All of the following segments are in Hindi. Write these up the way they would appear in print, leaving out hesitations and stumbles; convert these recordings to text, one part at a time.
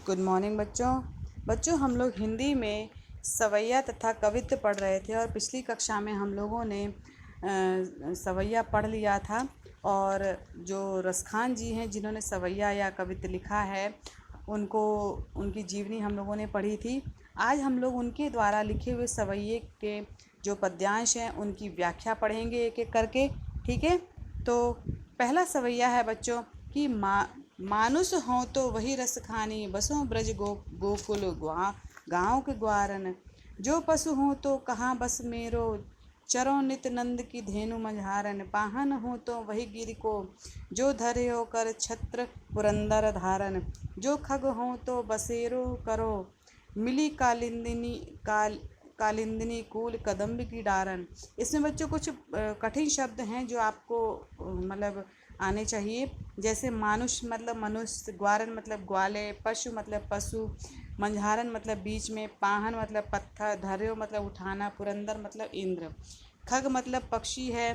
गुड मॉर्निंग बच्चों हम लोग हिंदी में सवैया तथा कवित्त पढ़ रहे थे और पिछली कक्षा में हम लोगों ने सवैया पढ़ लिया था। और जो रसखान जी हैं जिन्होंने सवैया या कवित्त लिखा है उनको उनकी जीवनी हम लोगों ने पढ़ी थी। आज हम लोग उनके द्वारा लिखे हुए सवैये के जो पद्यांश हैं उनकी व्याख्या पढ़ेंगे एक एक करके। ठीक है, तो पहला सवैया है बच्चों कि मानुष हों तो वही रस खानी, बसों ब्रज गोकुल गाँव के ग्वारन। जो पशु हों तो कहाँ बस मेरो, चरो नित नंद की धेनु मझारन। पाहन हो तो वही गिर को, जो धरे हो कर छत्र पुरंदर धारन। जो खग हो तो बसेरो करो, मिली कालिंदिनी कूल कदम्ब की डारन। इसमें बच्चों कुछ कठिन शब्द हैं जो आपको मतलब आने चाहिए। जैसे मानुष मतलब मनुष्य, ग्वारन मतलब ग्वाले, पशु मतलब पशु, मंझारन मतलब बीच में, पाहन मतलब पत्थर, धर्यो मतलब उठाना, पुरंदर मतलब इंद्र, खग मतलब पक्षी है,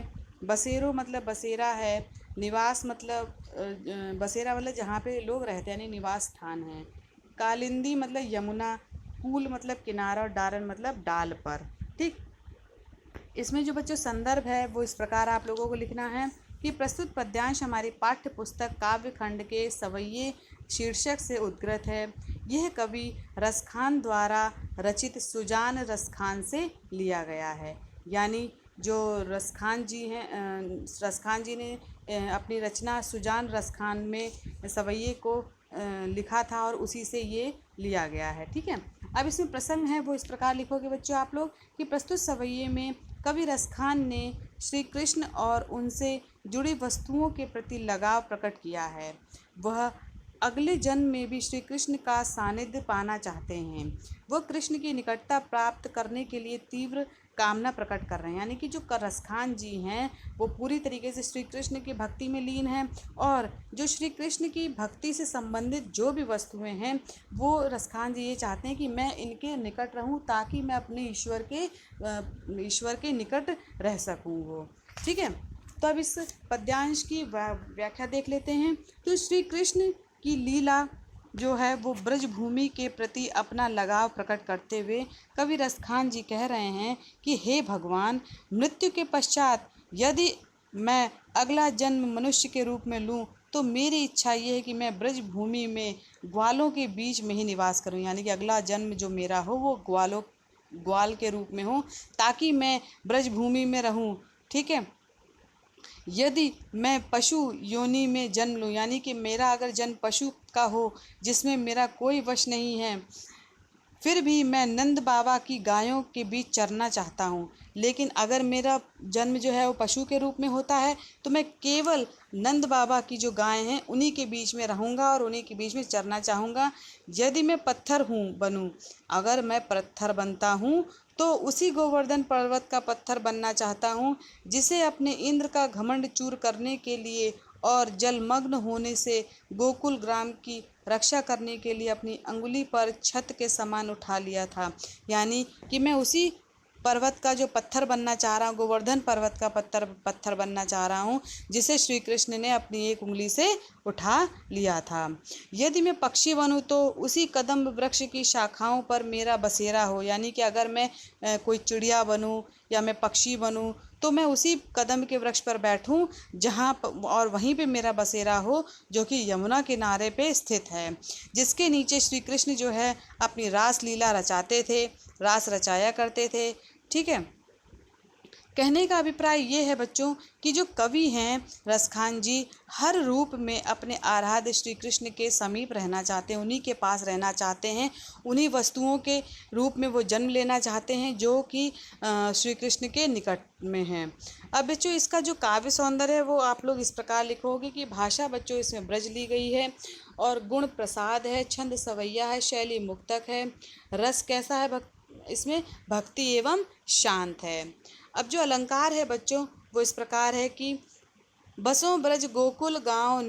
बसेरो मतलब बसेरा है, निवास मतलब बसेरा मतलब जहाँ पे लोग रहते हैं यानी निवास स्थान है, कालिंदी मतलब यमुना, कूल मतलब किनारा और डारन मतलब डाल पर। ठीक, इसमें जो बच्चों संदर्भ है वो इस प्रकार आप लोगों को लिखना है कि प्रस्तुत पद्यांश हमारी पाठ्य पुस्तक काव्य खंड के सवैये शीर्षक से उद्गृत है। यह कवि रसखान द्वारा रचित सुजान रसखान से लिया गया है। यानी जो रसखान जी हैं, रसखान जी ने अपनी रचना सुजान रसखान में सवैये को लिखा था और उसी से ये लिया गया है। ठीक है, अब इसमें प्रसंग है वो इस प्रकार लिखोगे बच्चों आप लोग कि प्रस्तुत सवैये में कवि रसखान ने श्री कृष्ण और उनसे जुड़ी वस्तुओं के प्रति लगाव प्रकट किया है। वह अगले जन्म में भी श्री कृष्ण का सानिध्य पाना चाहते हैं। वह कृष्ण की निकटता प्राप्त करने के लिए तीव्र कामना प्रकट कर रहे हैं। यानी कि जो रसखान जी हैं वो पूरी तरीके से श्री कृष्ण की भक्ति में लीन हैं और जो श्री कृष्ण की भक्ति से संबंधित जो भी वस्तुएं हैं वो रसखान जी ये चाहते हैं कि मैं इनके निकट रहूं ताकि मैं अपने ईश्वर के निकट रह सकूं वो। ठीक है, तो अब इस पद्यांश की व्याख्या देख लेते हैं। तो श्री कृष्ण की लीला जो है वो ब्रज भूमि के प्रति अपना लगाव प्रकट करते हुए कवि रसखान जी कह रहे हैं कि हे भगवान, मृत्यु के पश्चात यदि मैं अगला जन्म मनुष्य के रूप में लूँ तो मेरी इच्छा ये है कि मैं ब्रज भूमि में ग्वालों के बीच में ही निवास करूं। यानी कि अगला जन्म जो मेरा हो वो ग्वाल के रूप में हो ताकि मैं ब्रज भूमि में रहूं। ठीक है, यदि मैं पशु योनि में जन्म लूँ, यानी कि मेरा अगर जन्म पशु का हो जिसमें मेरा कोई वश नहीं है, फिर भी मैं नंद बाबा की गायों के बीच चरना चाहता हूँ। लेकिन अगर मेरा जन्म जो है वो पशु के रूप में होता है तो मैं केवल नंद बाबा की जो गायें हैं उन्हीं के बीच में रहूँगा और उन्हीं के बीच में चरना चाहूँगा। यदि मैं पत्थर बनूँ, अगर मैं पत्थर बनता हूँ तो उसी गोवर्धन पर्वत का पत्थर बनना चाहता हूँ जिसे अपने इंद्र का घमंड चूर करने के लिए और जलमग्न होने से गोकुल ग्राम की रक्षा करने के लिए अपनी अंगुली पर छत के समान उठा लिया था। यानी कि मैं उसी पर्वत का जो पत्थर बनना चाह रहा हूँ, गोवर्धन पर्वत का पत्थर बनना चाह रहा हूँ जिसे श्री कृष्ण ने अपनी एक उंगली से उठा लिया था। यदि मैं पक्षी बनूँ तो उसी कदम्ब वृक्ष की शाखाओं पर मेरा बसेरा हो। यानी कि अगर मैं कोई चिड़िया बनूँ या मैं पक्षी बनूँ तो मैं उसी कदम के वृक्ष पर बैठूं जहां और वहीं पे मेरा बसेरा हो जो कि यमुना किनारे पे स्थित है, जिसके नीचे श्री कृष्ण जो है अपनी रास लीला रचाते थे, रास रचाया करते थे। ठीक है, कहने का अभिप्राय ये है बच्चों कि जो कवि हैं रसखान जी हर रूप में अपने आराध्य श्री कृष्ण के समीप रहना चाहते हैं, उन्हीं के पास रहना चाहते हैं, उन्हीं वस्तुओं के रूप में वो जन्म लेना चाहते हैं जो कि श्री कृष्ण के निकट में हैं। अब बच्चों इसका जो काव्य सौंदर्य है वो आप लोग इस प्रकार लिखोगे कि भाषा बच्चों इसमें ब्रज ली गई है और गुण प्रसाद है, छंद सवैया है, शैली मुक्तक है, रस कैसा है इसमें भक्ति एवं शांत है। अब जो अलंकार है बच्चों वो इस प्रकार है कि बसों ब्रज गोकुल गांव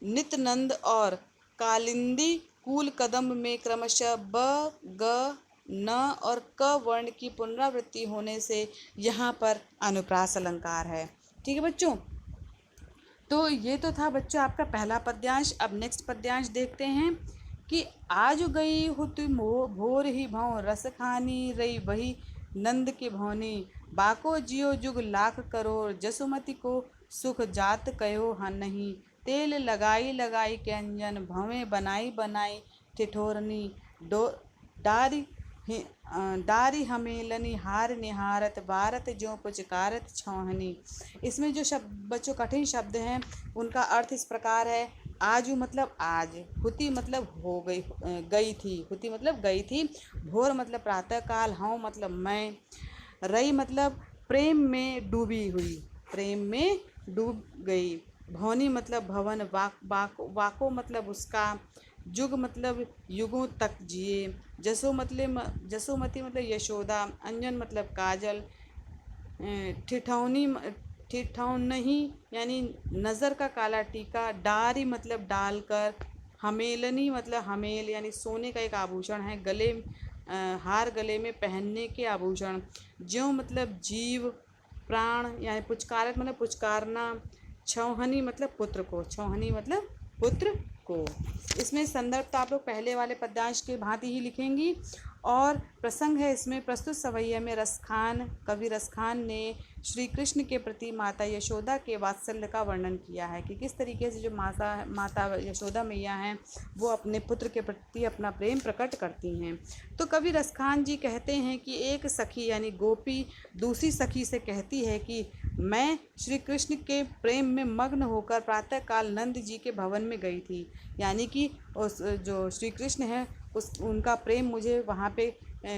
नित नंद और कालिंदी कूल कदम्ब में क्रमशः ब ग न और क वर्ण की पुनरावृत्ति होने से यहाँ पर अनुप्रास अलंकार है। ठीक है बच्चों, तो ये तो था बच्चों आपका पहला पद्यांश। अब नेक्स्ट पद्यांश देखते हैं कि आज गई हो तुम भोर ही भौं रस खानी रही वही नंद के भौनी बाको जियो जुग लाख करोड़ जसुमति को सुख जात कहो हाँ नहीं तेल लगाई लगाई के अंजन भवें बनाई बनाई ठिठोरनी डो डारी डारी हमेलनी हार निहारत भारत ज्यों पुचकारत छौहनी। इसमें जो शब्द बच्चों कठिन शब्द हैं उनका अर्थ इस प्रकार है। आजू मतलब आज, हुती मतलब हो गई, गई थी, हुती मतलब गई थी, भोर मतलब प्रातःकाल, हूँ मतलब मैं, रई मतलब प्रेम में डूबी हुई, प्रेम में डूब गई, भौनी मतलब भवन, वाको मतलब उसका, जुग मतलब युगों तक जिए, जसोमती मतलब यशोदा, अंजन मतलब काजल, ठिठौनी ठिठौनही यानी नज़र का काला टीका, डारी मतलब डालकर, हमेलनी मतलब हमेल यानी सोने का एक आभूषण है, गले हार गले में पहनने के आभूषण, ज्यों मतलब जीव प्राण यानी पुचकारत मतलब पुचकारना, छौहनी मतलब पुत्र को, छौहनी मतलब पुत्र को। इसमें संदर्भ तो आप लोग पहले वाले पद्यांश के भांति ही लिखेंगी। और प्रसंग है इसमें, प्रस्तुत सवैया में रसखान, कवि रसखान ने श्री कृष्ण के प्रति माता यशोदा के वात्सल्य का वर्णन किया है कि किस तरीके से जो माता यशोदा मैया हैं वो अपने पुत्र के प्रति अपना प्रेम प्रकट करती हैं। तो कवि रसखान जी कहते हैं कि एक सखी यानी गोपी दूसरी सखी से कहती है कि मैं श्री कृष्ण के प्रेम में मग्न होकर प्रातःकाल नंद जी के भवन में गई थी, यानी कि उस जो श्री कृष्ण है उनका प्रेम मुझे वहाँ पे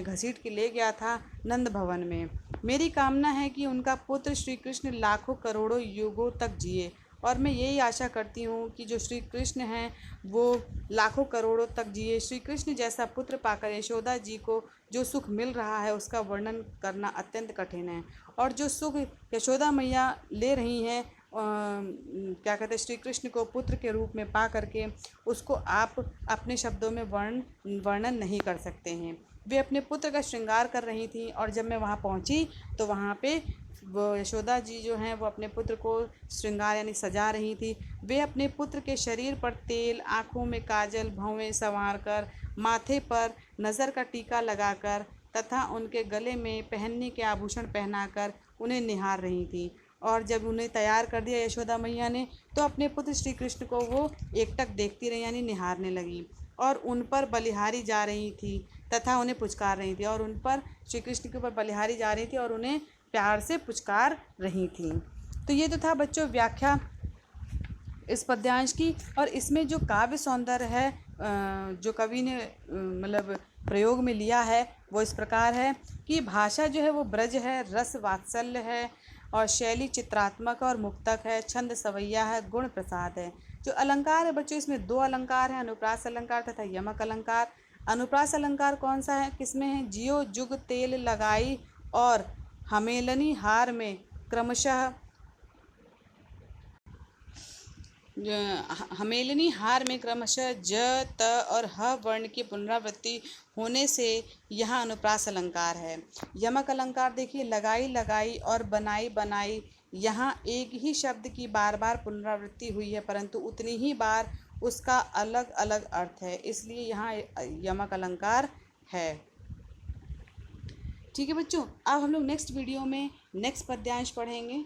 घसीट के ले गया था नंद भवन में। मेरी कामना है कि उनका पुत्र श्री कृष्ण लाखों करोड़ों युगों तक जिए, और मैं यही आशा करती हूँ कि जो श्री कृष्ण हैं वो लाखों करोड़ों तक जिए। श्री कृष्ण जैसा पुत्र पाकर यशोदा जी को जो सुख मिल रहा है उसका वर्णन करना अत्यंत कठिन है, और जो सुख यशोदा मैया ले रही हैं क्या कहते हैं श्री कृष्ण को पुत्र के रूप में पा करके उसको आप अपने शब्दों में वर्णन नहीं कर सकते हैं। वे अपने पुत्र का श्रृंगार कर रही थी, और जब मैं वहाँ पहुँची तो वहाँ पे वो यशोदा जी जो हैं वो अपने पुत्र को श्रृंगार यानी सजा रही थी। वे अपने पुत्र के शरीर पर तेल, आँखों में काजल, भौवें संवार कर, माथे पर नज़र का टीका लगाकर तथा उनके गले में पहनने के आभूषण पहनाकर उन्हें निहार रही थी। और जब उन्हें तैयार कर दिया यशोदा मैया ने तो अपने पुत्र श्री कृष्ण को वो एकटक देखती रही यानी निहारने लगी, और उन पर बलिहारी जा रही थी तथा उन्हें पुचकार रही थी, और उन पर श्री कृष्ण के ऊपर बलिहारी जा रही थी और उन्हें प्यार से पुचकार रही थी। तो ये तो था बच्चों व्याख्या इस पद्यांश की। और इसमें जो काव्य सौंदर्य है जो कवि ने मतलब प्रयोग में लिया है वो इस प्रकार है कि भाषा जो है वो ब्रज है, रस वात्सल्य है, और शैली चित्रात्मक और मुक्तक है, छंद सवैया है, गुण प्रसाद है। जो अलंकार है बच्चों इसमें दो अलंकार हैं, अनुप्रास अलंकार तथा यमक अलंकार। अनुप्रास अलंकार कौन सा है, किसमें है, जियो जुग तेल लगाई और हमेलनी हार में क्रमशः हमेलनी हार में क्रमशः ज त और ह वर्ण की पुनरावृत्ति होने से यहाँ अनुप्रास अलंकार है। यमक अलंकार देखिए, लगाई लगाई और बनाई बनाई, यहाँ एक ही शब्द की बार बार पुनरावृत्ति हुई है परंतु उतनी ही बार उसका अलग अलग अर्थ है, इसलिए यहाँ यमक अलंकार है। ठीक है बच्चों, अब हम लोग नेक्स्ट वीडियो में नेक्स्ट पद्यांश पढ़ेंगे।